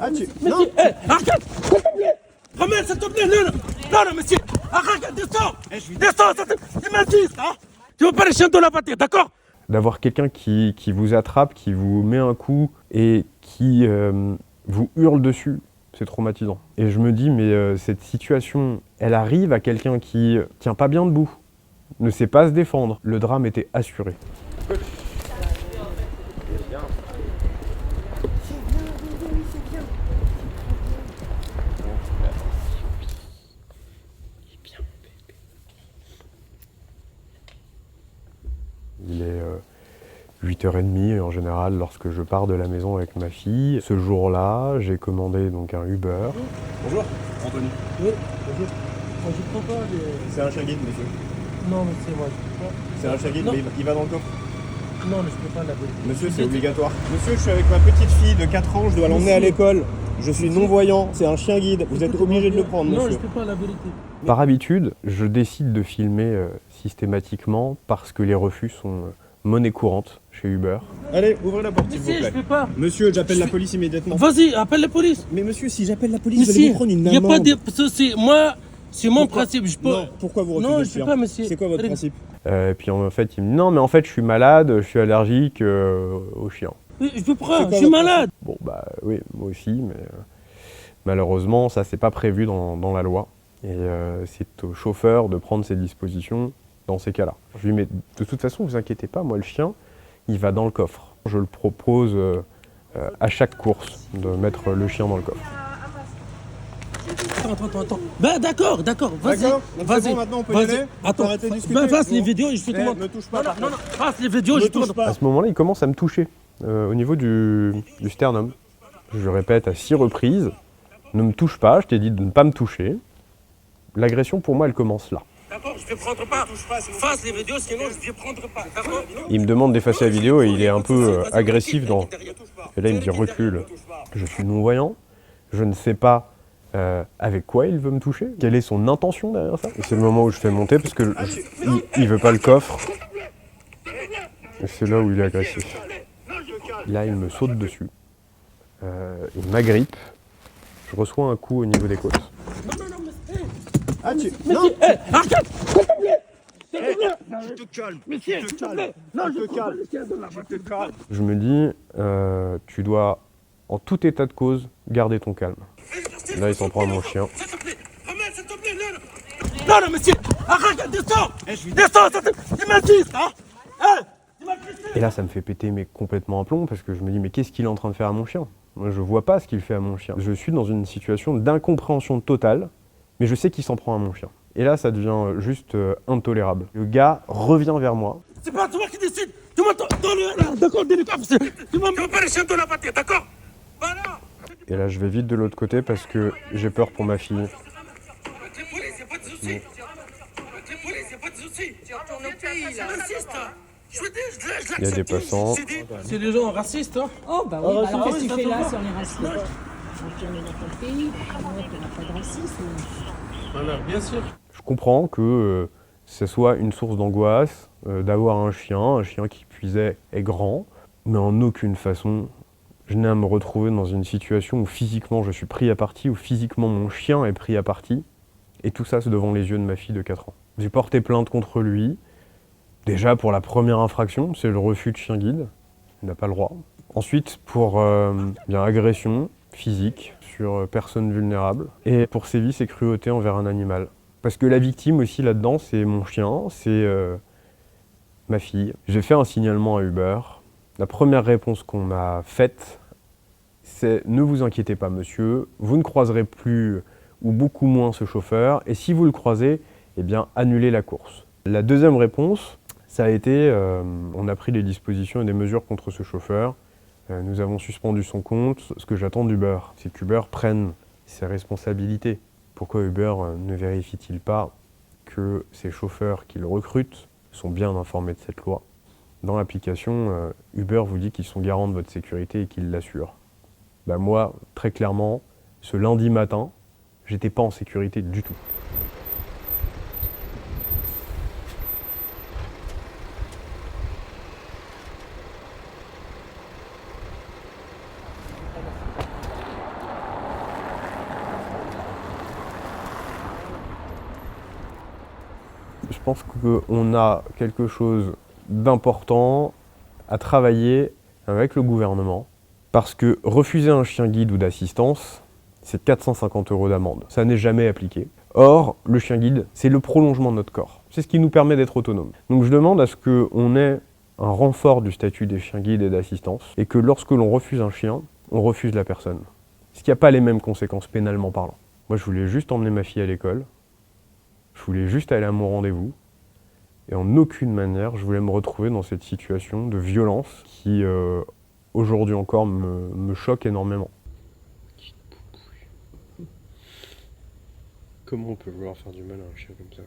Ah, tu... Monsieur, Non, arrête, s'il te plaît. Ramène, s'il te plaît, non, monsieur, arrête, descends, tu m'insultes, hein. Tu veux pas les chiens de la pâté, d'accord? D'avoir quelqu'un qui vous attrape, qui vous met un coup et qui vous hurle dessus, c'est traumatisant. Et je me dis, mais cette situation, elle arrive à quelqu'un qui tient pas bien debout, ne sait pas se défendre. Le drame était assuré. Il est 8h30 en général lorsque je pars de la maison avec ma fille. Ce jour-là, j'ai commandé donc un Uber. Bonjour, Anthony. Oui, bonjour. Moi, je prends pas les... C'est un chien guide, monsieur. Non, monsieur, moi, je peux pas. C'est un chien guide, Non. mais il va dans le coffre. Non, mais je peux pas l'avouer. Monsieur, c'est obligatoire. Monsieur, je suis avec ma petite fille de 4 ans, je dois l'emmener à l'école. Je suis non-voyant, c'est un chien guide. Vous êtes obligé de le prendre, Non, monsieur. je peux pas la vérité. Par habitude, je décide de filmer systématiquement parce que les refus sont monnaie courante chez Uber. Allez, ouvrez la porte, s'il vous Monsieur, je plaît. peux pas. Monsieur, j'appelle la police immédiatement. Vas-y, appelle la police. Mais monsieur, si j'appelle la police, vous allez Monsieur, me prendre une il n'y a amende. pas de souci. Moi, c'est mon Pourquoi principe. Je peux... Non, pourquoi vous refusez Non, de je peux fuir pas, monsieur. C'est quoi votre principe? Et puis en fait, il me dit non, mais en fait, je suis malade, je suis allergique aux chiens. Oui, je peux C'est pas, quoi je suis votre Bon, malade. bah oui, moi aussi, mais malheureusement, ça, c'est pas prévu dans la loi. Et c'est au chauffeur de prendre ses dispositions dans ces cas-là. Je lui dis, mais de toute façon, vous inquiétez pas, moi, le chien, il va dans le coffre. Je le propose à chaque course de mettre le chien dans le coffre. Attends. Bah, d'accord, vas-y. D'accord, donc c'est Vas-y. bon, maintenant on peut y aller. On peut Attends, arrêter de discuter. bah, fasse les Bon. vidéos et je fais tout le monde. Ne touche pas, par Non, contre. fasse les vidéos et Ne je te touche montre. pas. À ce moment-là, il commence à me toucher au niveau du sternum. Je lui répète à 6 reprises, ne me touche pas, je t'ai dit de ne pas me toucher. L'agression, pour moi, elle commence là. D'accord, je vais prendre pas. Fasse les vidéos, sinon je vais prendre pas. D'accord? Il me demande d'effacer la vidéo et il est un peu agressif dans... Et là, il me dit recule. Je suis non-voyant, je ne sais pas avec quoi il veut me toucher, quelle est son intention derrière ça. Et c'est le moment où je fais monter parce que il veut pas le coffre. Et c'est là où il est agressif. Là, il me saute dessus. Il m'agrippe. Je reçois un coup au niveau des côtes. Ah, tu... Monsieur, Non, arrête, s'il te plaît. S'il te plaît. tu te calmes. Monsieur, Tu s'il te te plaît. calmes. Non, Tu je te prends pas calmes. le chien de la Tu te calmes. Je me dis, tu dois, en tout état de cause, garder ton calme. Là, il s'en prend à mon chien. S'il te plaît, ramène, s'il te plaît, non, monsieur, arrête, descends, tu m'insultes, hein. Et là, ça me fait péter mais complètement un plomb parce que je me dis, mais qu'est-ce qu'il est en train de faire à mon chien? Moi, je vois pas ce qu'il fait à mon chien. Je suis dans une situation d'incompréhension totale, mais je sais qu'il s'en prend à mon chien. Et là, ça devient juste intolérable. Le gars revient vers moi. C'est pas toi qui décide. Tu m'entends? D'accord, délicat, tu m'as pas les chiens de la pâté, d'accord? Voilà. Et là, je vais vite de l'autre côté parce que j'ai peur pour ma fille. Avec les polices, y a pas de soucis. Avec les polices, y a pas de soucis. Tu retournes au pays, là. Raciste. Je Il y a des passants. C'est des gens racistes, hein. Oh bah oui, bah alors qu'est-ce que tu fais là d'accord. sur les racistes? On est dans quel pays? Il n'y a pas de racisme. Voilà, bien sûr. Je comprends que ce soit une source d'angoisse d'avoir un chien qui puisait est grand, mais en aucune façon, je n'ai à me retrouver dans une situation où physiquement je suis pris à partie, où physiquement mon chien est pris à partie, et tout ça c'est devant les yeux de ma fille de 4 ans. J'ai porté plainte contre lui, déjà pour la première infraction, c'est le refus de chien guide, il n'a pas le droit. Ensuite pour bien agression physique sur personne vulnérable, et pour sévices et cruauté envers un animal. Parce que la victime aussi là-dedans, c'est mon chien, c'est ma fille. J'ai fait un signalement à Uber. La première réponse qu'on m'a faite, c'est « Ne vous inquiétez pas monsieur, vous ne croiserez plus ou beaucoup moins ce chauffeur, et si vous le croisez, eh bien annulez la course ». La deuxième réponse, ça a été on a pris des dispositions et des mesures contre ce chauffeur. Nous avons suspendu son compte. Ce que j'attends d'Uber, c'est qu'Uber prenne ses responsabilités. Pourquoi Uber ne vérifie-t-il pas que ces chauffeurs qu'il recrute sont bien informés de cette loi? Dans l'application, Uber vous dit qu'ils sont garants de votre sécurité et qu'ils l'assurent. Bah moi, très clairement, ce lundi matin, j'étais pas en sécurité du tout. pense qu'on a quelque chose d'important à travailler avec le gouvernement, parce que refuser un chien guide ou d'assistance, c'est 450 € d'amende. Ça n'est jamais appliqué. Or, le chien guide, c'est le prolongement de notre corps. C'est ce qui nous permet d'être autonomes. Donc je demande à ce qu'on ait un renfort du statut des chiens guides et d'assistance, et que lorsque l'on refuse un chien, on refuse la personne. Ce qui n'a pas les mêmes conséquences pénalement parlant. Moi, je voulais juste emmener ma fille à l'école, je voulais juste aller à mon rendez-vous, et en aucune manière, je voulais me retrouver dans cette situation de violence qui, aujourd'hui encore, me choque énormément. Comment on peut vouloir faire du mal à un chien comme ça ?